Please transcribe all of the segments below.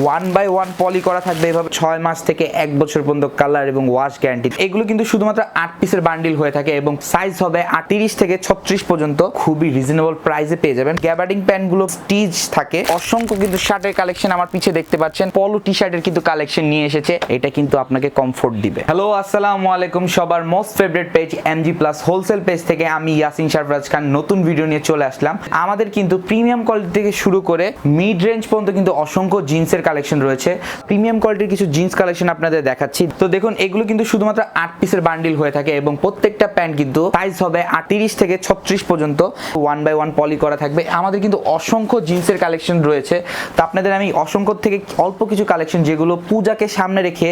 One by one poly করা থাকবে এভাবে 6 মাস থেকে 1 বছর পর্যন্ত কালার এবং ওয়াশ গ্যারান্টি। এগুলো কিন্তু শুধুমাত্র 8 পিসের বান্ডিল হয়ে থাকে এবং সাইজ হবে 38 থেকে 36 পর্যন্ত। খুবই রিজনেবল প্রাইসে পেয়ে যাবেন। গ্যাবার্ডিং প্যান্ট গুলো স্টিচ থাকে। অসংখ্য কিন্তু শার্টের কালেকশন আমার পিছে দেখতে পাচ্ছেন। পলো টি শার্টের কিন্তু কালেকশন নিয়ে এসেছে, এটা কিন্তু আপনাকে কমফোর্ট দিবে। হ্যালো, আসসালামু আলাইকুম। সবার most favourite page MG plus wholesale page থেকে আমি ইয়াসিন শারফরাজ খান নতুন ভিডিও নিয়ে চলে আসলাম। আমাদের কিন্তু প্রিমিয়াম কোয়ালিটি থেকে শুরু করে মিড রেঞ্জ পর্যন্ত কিন্তু অসংখ্য জিন্সের কালেকশন রয়েছে। প্রিমিয়াম কোয়ালিটির কিছু জিন্স কালেকশন আপনাদের দেখাচ্ছি। তো দেখুন, এগুলো কিন্তু শুধুমাত্র 8 পিসের বান্ডিল হয়ে থাকে এবং প্রত্যেকটা প্যান্ট কিন্তু সাইজ হবে 38 থেকে 36 পর্যন্ত। ওয়ান বাই ওয়ান পলি করা থাকবে। আমাদের কিন্তু অসংখ্য জিন্সের কালেকশন রয়েছে। তো আপনাদের আমি অসংখ্য থেকে অল্প কিছু কালেকশন, যেগুলো পূজাকে সামনে রেখে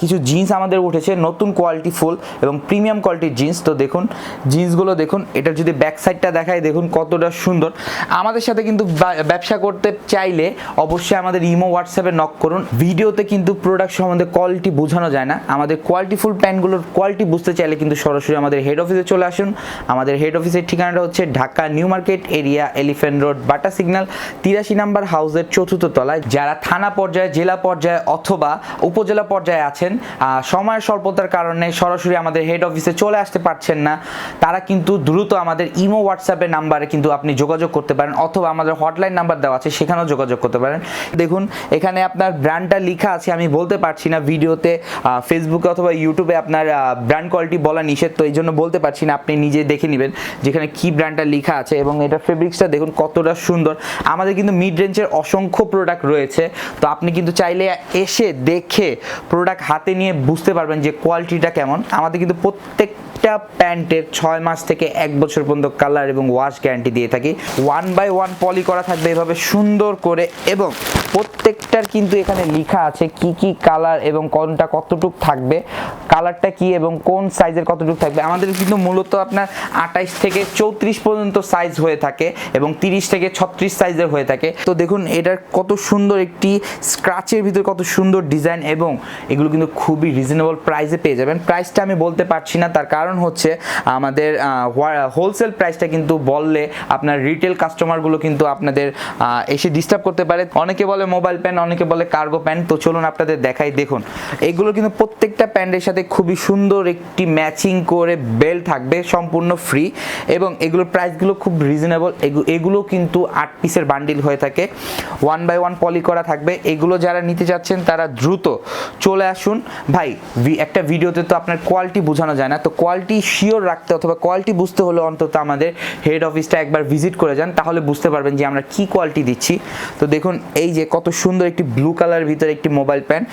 কিছু জিন্স আমাদের উঠেছে, নতুন কোয়ালিটি ফুল এবং প্রিমিয়াম কোয়ালিটির জিন্স। তো দেখুন জিন্সগুলো দেখুন, এটার যদি ব্যাক সাইডটা দেখায় দেখুন কতটা সুন্দর। আমাদের সাথে কিন্তু ব্যবসা করতে চাইলে অবশ্যই আমাদের ইমো হোয়াটসঅ্যাপে নক করুন। ভিডিওতে কিন্তু প্রোডাক্ট সম্বন্ধে কোয়ালিটি বোঝানো যায় না। আমাদের কোয়ালিটিফুল প্যান্টগুলোর কোয়ালিটি বুঝতে চাইলে কিন্তু সরাসরি আমাদের হেড অফিসে চলে আসুন। আমাদের হেড অফিসের ঠিকানাটা হচ্ছে Dhaka new market area, elephant road, বাটা সিগন্যাল, 83 নাম্বার হাউসের 4th তলায়। যারা থানা পর্যায়ে, জেলা পর্যায়ে অথবা উপজেলা পর্যায়ে আছেন, সময়ের স্বল্পতার কারণে সরাসরি আমাদের হেড অফিসে চলে আসতে পারছেন না, তারা কিন্তু দ্রুত আমাদের ইমো হোয়াটসঅ্যাপের নাম্বারে কিন্তু আপনি যোগাযোগ করতে পারেন, অথবা আমাদের হটলাইন নাম্বার দেওয়া আছে, সেখানেও যোগাযোগ করতে পারেন। দেখুন এখানে আপনার ব্র্যান্ডটা লেখা আছে, আমি বলতে পারছি না ভিডিওতে, ফেসবুকে অথবা ইউটিউবে আপনার ব্র্যান্ড কোয়ালিটি বলা নিষেধ, তো এই জন্য বলতে পারছি না। আপনি নিজে দেখে নেবেন যেখানে কি ব্র্যান্ডটা লেখা আছে। এবং এটা ফেব্রিক্সটা দেখুন কতটা সুন্দর। আমাদের কিন্তু মিড রেঞ্জের অসংখ্য প্রোডাক্ট রয়েছে। তো আপনি কিন্তু চাইলে এসে দেখে প্রোডাক্ট হাতে নিয়ে বুঝতে পারবেন যে কোয়ালিটিটা কেমন। আমাদের কিন্তু প্রত্যেকটা প্যান্টের 6 মাস থেকে 1 বছর পর্যন্ত কালার এবং ওয়াশ গ্যারান্টি দিয়ে থাকি। ওয়ান বাই ওয়ান পলি করা থাকবে এভাবে সুন্দর করে, এবং প্রত্যেকটার কিন্তু এখানে লেখা আছে কি কি কালার এবং কোনটা কতটুক থাকবে, কালারটা কি এবং কোন সাইজের কতটুক থাকবে। আমাদের কিন্তু মূলত আপনার 28 থেকে 34 পর্যন্ত সাইজ হয়ে থাকে এবং 30 থেকে 36 সাইজের হয়ে থাকে। তো দেখুন এটার কত সুন্দর একটি স্ক্র্যাচের ভিতরে কত সুন্দর ডিজাইন, এবং এগুলো কিন্তু খুবই রিজনেবল প্রাইসে পেয়ে যাবেন। প্রাইসটা আমি বলতে পারছি না, তার কারণ হচ্ছে আমাদের হোলসেল প্রাইসটা কিন্তু বললে আপনার রিটেল কাস্টমারগুলো কিন্তু আপনাদের এসে ডিস্টার্ব করতে পারে। অনেকে বলে মোবাইল প্যান্ট, অনেকে বলে কার্গো প্যান্ট। তো চলুন আপনাদের দেখাই। দেখুন এগুলো কিন্তু প্রত্যেকটা প্যান্টের সাথে খুবই সুন্দর একটি ম্যাচিং করে বেল্ট থাকবে, সম্পূর্ণ ফ্রি, এবং এগুলোর প্রাইসগুলো খুব রিজনেবল। এগুলো কিন্তু 8 পিসের বান্ডিল হয়ে থাকে, ওয়ান বাই ওয়ান পলি করা থাকবে। এগুলো যারা নিতে যাচ্ছেন তারা দ্রুত চলে আসুন। ভাই একটা ভিডিওতে তো আপনার কোয়ালিটি বোঝানো যায় না, তো কোয়ালিটি শিওর রাখতে অথবা কোয়ালিটি বুঝতে হলে অন্তত আমাদের হেড অফিসটা একবার ভিজিট করে যান, তাহলে বুঝতে পারবেন যে আমরা কি কোয়ালিটি দিচ্ছি। তো দেখুন এই যে কত সুন্দর একটি ব্লু কালারের ভিতরে একটি মোবাইল প্যান্ট।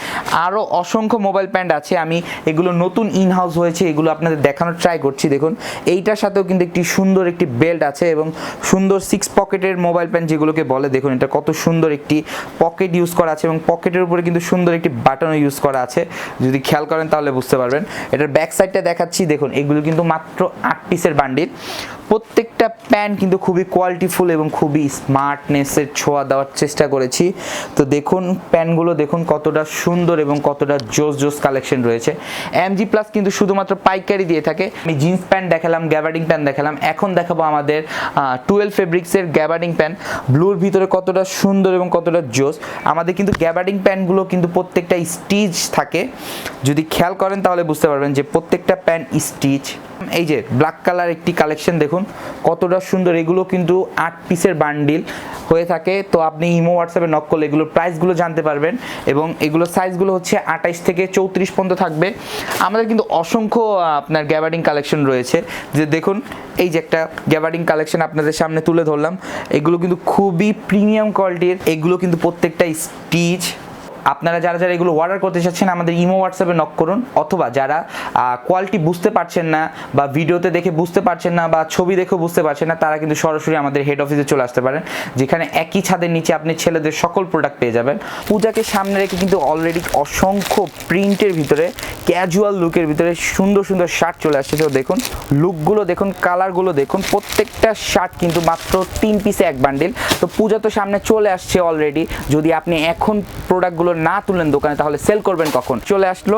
আরও অসংখ্য মোবাইল প্যান্ট আছে, আমি এগুলো নতুন ইনহাউস হয়েছে, এগুলো আপনাদের দেখানোর ট্রাই করছি। দেখুন এইটার সাথেও কিন্তু একটি সুন্দর একটি বেল্ট আছে এবং সুন্দর 6 পকেটের মোবাইল প্যান্ট যেগুলোকে বলে। দেখুন এটা কত সুন্দর একটি পকেট ইউজ করা আছে এবং পকেটের উপরে কিন্তু সুন্দর একটি বাটনও ইউজ করা আছে, যদি খেয়াল করেন তাহলে বুঝতে পারবেন। এটার ব্যাক সাইডটা দেখাচ্ছি। দেখুন এগুলো কিন্তু মাত্র 8 পিসের বান্ডিল। প্রত্যেকটা প্যান্ট কিন্তু খুবই কোয়ালিটিফুল এবং খুবই স্মার্টনেসের ছোঁয়া দেওয়ার চেষ্টা করেছি। তো দেখুন প্যান্টগুলো দেখুন কতটা সুন্দর এবং কতটা জোস কালেকশন রয়েছে। এমজি প্লাস কিন্তু শুধুমাত্র পাইকারি দিয়ে থাকে। আমি জিন্স প্যান্ট দেখালাম, গ্যাবার্ডিং প্যান্ট দেখালাম, এখন দেখাবো আমাদের 12 ফেব্রিক্সের গ্যাবার্ডিং প্যান্ট। ব্লুর ভিতরে কতটা সুন্দর এবং কতটা জোস। আমাদের কিন্তু গ্যাবার্ডিং প্যান্টগুলো কিন্তু প্রত্যেকটা স্টিচ থাকে, যদি খেয়াল করেন তাহলে বুঝতে পারবেন যে প্রত্যেকটা প্যান্ট স্টিচ। এই যে ব্ল্যাক কালার একটি কালেকশন দেখুন কতটা সুন্দর। এগুলো কিন্তু 8 পিসের বান্ডিল হয়ে থাকে। তো আপনি ইমো হোয়াটসঅ্যাপে নক করলে এগুলোর প্রাইসগুলো জানতে পারবেন, এবং এগুলোর সাইজগুলো হচ্ছে 28 থেকে 34 পর্যন্ত থাকবে। আমাদের কিন্তু অসংখ্য আপনার গ্যাবার্ডিং কালেকশন রয়েছে, যে দেখুন এই যে একটা গ্যাবার্ডিং কালেকশন আপনাদের সামনে তুলে ধরলাম। এগুলো কিন্তু খুবই প্রিমিয়াম কোয়ালিটির, এগুলো কিন্তু প্রত্যেকটা স্টিচ। আপনারা যারা যারা এগুলো অর্ডার করতে চাচ্ছেন আমাদের ইমো হোয়াটসঅ্যাপে নক করুন, অথবা যারা কোয়ালিটি বুঝতে পারছেন না বা ভিডিওতে দেখে বুঝতে পারছেন না বা ছবি দেখেও বুঝতে পারছেন না, তারা কিন্তু সরাসরি আমাদের হেড অফিসে চলে আসতে পারেন, যেখানে একই ছাদের নিচে আপনি ছেলেদের সকল প্রোডাক্ট পেয়ে যাবেন। পূজাকে সামনে রেখে কিন্তু অলরেডি অসংখ্য প্রিন্টের ভিতরে, ক্যাজুয়াল লুকের ভিতরে সুন্দর সুন্দর শার্ট চলে আসছে। তো দেখুন লুকগুলো দেখুন, কালারগুলো দেখুন, প্রত্যেকটা শার্ট কিন্তু মাত্র 3 পিসে 1 বান্ডিল। তো পূজা তো সামনে চলে আসছে অলরেডি, যদি আপনি এখন প্রোডাক্টগুলো এগুলো না তুলেন দোকানে তাহলে সেল করবেন কখন? চলে আসলো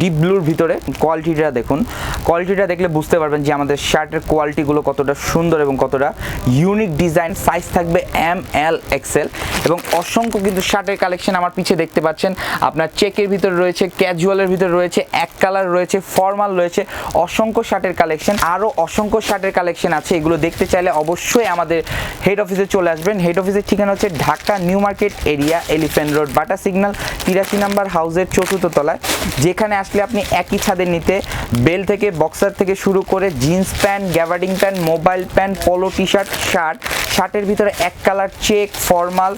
ডিপ ব্লুর ভিতরে। কোয়ালিটিটা দেখুন, কোয়ালিটিটা দেখলে বুঝতে পারবেন যে আমাদের শার্টের কোয়ালিটিগুলো কতটা সুন্দর এবং কতটা ইউনিক ডিজাইন। সাইজ থাকবে ML XL এবং অসংখ্য কিন্তু শার্টের কালেকশন আমার পিছে দেখতে পাচ্ছেন। আপনার চেকের ভিতরে রয়েছে, ক্যাজুয়ালের ভিতরে রয়েছে, এক কালার রয়েছে, ফর্মাল রয়েছে, অসংখ্য শার্টের কালেকশন। আরও অসংখ্য শার্টের কালেকশন আছে। এগুলো দেখতে চাইলে অবশ্যই আমাদের হেড অফিসে চলে আসবেন। হেড অফিসের ঠিকানা হচ্ছে Dhaka new market area, elephant road, বাটা সিগন্যাল, 83 নম্বর হাউসের 4th তলায়। যেখানে আসলে আপনি একই ছাদের নিতে বেল থেকে বক্সার থেকে শুরু করে jeans pant, gabardine pant, mobile pant, polo T shirt, শার্টের ভিতরে এক কালার, চেক, ফর্মাল,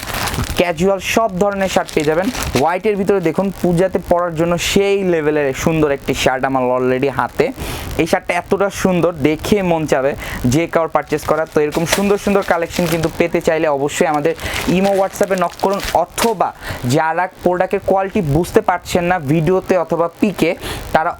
ক্যাজুয়াল সব ধরনের শার্ট পেয়ে যাবেন। হোয়াইটের ভিতরে দেখুন পূজাতে পরার জন্য সেই লেভেলের সুন্দর একটি শার্ট আমার অলরেডি হাতে। এই শার্টটা এতটা সুন্দর দেখে মন চাবে যে কাউর পারচেস করার। তো এরকম সুন্দর সুন্দর কালেকশন কিন্তু পেতে চাইলে অবশ্যই আমাদের ইমো হোয়াটসঅ্যাপে নক করুন, অথবা যারা প্রোডাক্টের কোয়ালিটি বুঝতে পারছেন না ভিডিওতে অথবা পিকে, তারা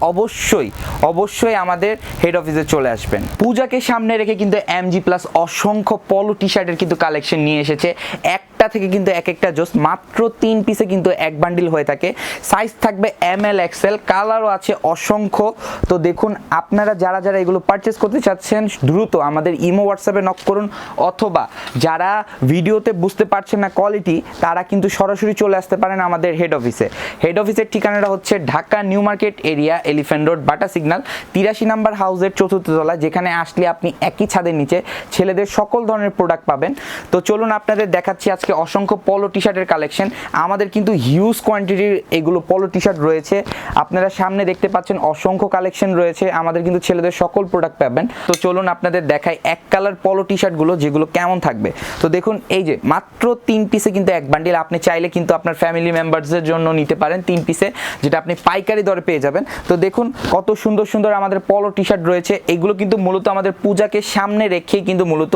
অবশ্যই আমাদের হেড অফিসে চলে আসবেন। পূজাকে সামনে রেখে কিন্তু MG প্লাস অসংখ্য পলো টি শার্টের কিন্তু কালেকশন নিয়ে এসেছে। একটা থেকে কিন্তু এক একটা জোস, মাত্র 3 পিসে কিন্তু এক বান্ডিল হয়ে থাকে। সাইজ থাকবে ML XL, কালারও আছে অসংখ্য। তো দেখুন আপনারা যারা এগুলো পারচেস করতে চাচ্ছেন দ্রুত আমাদের ইমো হোয়াটসঅ্যাপে নক করুন, অথবা যারা ভিডিওতে বুঝতে পারছেন না কোয়ালিটি, তারা কিন্তু সরাসরি চলে আসতে পারেন আমাদের হেড অফিসে। হেড অফিসের ঠিকানাটা হচ্ছে Dhaka new market area, elephant road, বাটা সিগন্যাল, 83 নম্বর হাউসের 4th তলায়। যেখানে আসলে আপনি একই ছাদের নিচে ছেলেদের সকল ধরনের প্রোডাক্ট পাবেন। তো চলুন আপনাদের দেখাচ্ছি আজকে অসংখ্য পলো টি শার্টের কালেকশন। আমাদের কিন্তু হিউজ কোয়ান্টিটির এগুলো পলো টি শার্ট রয়েছে। আপনারা সামনে দেখতে পাচ্ছেন অসংখ্য কালেকশন রয়েছে। আমাদের কিন্তু ছেলেদের সকল প্রোডাক্ট পাবেন। তো চলুন আপনাদের দেখাই এক কালার পলো টি শার্টগুলো যেগুলো কেমন থাকবে। তো দেখুন এই যে মাত্র 3 পিসে কিন্তু এক বান্ডিল। আপনি চাইলে কিন্তু আপনার ফ্যামিলি মেম্বারসদের জন্য নিতে পারেন 3 পিসে, যেটা আপনি পাইকারি দরে পেয়ে যাবেন। তো দেখুন কত সুন্দর সুন্দর আমাদের পলো টি শার্ট রয়েছে। এগুলো কিন্তু মূলত আমাদের পূজাকে সামনে রেখেই কিন্তু মূলত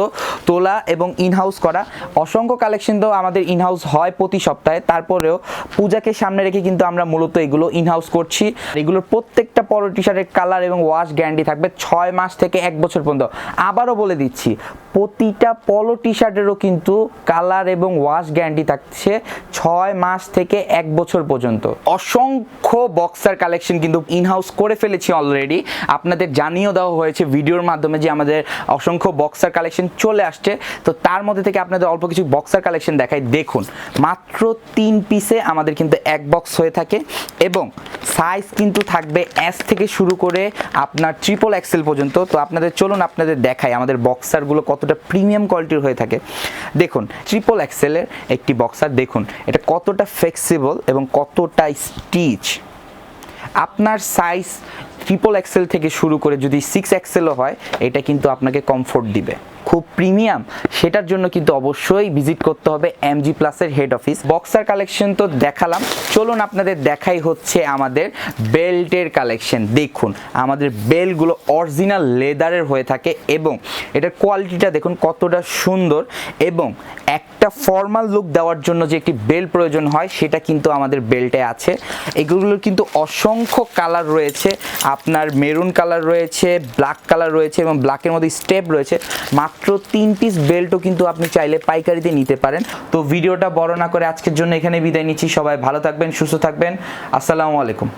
তোলা এবং ইনহাউস করা। অসংখ্য কালেকশন তো আমাদের ইনহাউস হয় প্রতি সপ্তাহে, তারপরেও পূজাকে সামনে রেখে কিন্তু আমরা মূলত এগুলো ইনহাউস করছি। এগুলোর প্রত্যেকটা পলো টি শার্টের কালার এবং ওয়াশ গ্যারান্টি থাকবে 6 মাস থেকে 1 বছর পর্যন্ত। আবারও বলে দিচ্ছি, প্রতিটা পলো টি শার্টেরও কিন্তু কালার এবং ওয়াশ গ্যারান্টি থাকছে 6 মাস থেকে 1 বছর পর্যন্ত। অসংখ্য বক্সার কালেকশন কিন্তু ইনহাউস করে ফেলেছি অলরেডি। আপনাদের জানিয়ে দেওয়া হয়েছে ভিডিওর মাধ্যমে যে আমাদের অসংখ্য বক্সার কালেকশন চলে আসছে। তো তার মধ্যে থেকে আপনাদের অল্প কিছু বক্সার কালেকশন দেখাই। দেখুন মাত্র 3 পিসে আমাদের কিন্তু এক বক্স হয়ে থাকে এবং সাইজ কিন্তু থাকবে S থেকে শুরু করে আপনার XXL পর্যন্ত। তো আপনাদের চলুন আপনাদের দেখাই আমাদের বক্সারগুলো কতটা প্রিমিয়াম কোয়ালিটির হয়ে থাকে। দেখুন XXL এর একটি বক্সার, দেখুন এটা কতটা ফ্লেক্সিবল এবং কতটা স্টিচ। আপনার সাইজ XXL থেকে শুরু করে যদি 6XLও হয়, এটা কিন্তু আপনাকে কমফোর্ট দিবে, খুব প্রিমিয়াম। সেটার জন্য কিন্তু অবশ্যই ভিজিট করতে হবে MG প্লাসের হেড অফিস। বক্সার কালেকশন তো দেখালাম, চলুন আপনাদের দেখাই হচ্ছে আমাদের বেল্টের কালেকশন। দেখুন আমাদের বেল্টগুলো অরিজিনাল লেদারের হয়ে থাকে এবং এটার কোয়ালিটিটা দেখুন কতটা সুন্দর। এবং একটা ফর্মাল লুক দেওয়ার জন্য যে একটি বেল্ট প্রয়োজন হয়, সেটা কিন্তু আমাদের বেল্টে আছে। এগুলোর কিন্তু অসংখ্য কালার রয়েছে। আপনার মেরুন কালার রয়েছে, ব্ল্যাক কালার রয়েছে এবং ব্ল্যাকের মধ্যে স্টেপ রয়েছে। মাত্র 3 পিস বেল্টও কিন্তু আপনি চাইলে পাইকারিতে নিতে পারেন। তো ভিডিওটা বড় না করে আজকের জন্য এখানে বিদায় নিচ্ছি। সবাই ভালো থাকবেন, সুস্থ থাকবেন। আসসালামু আলাইকুম।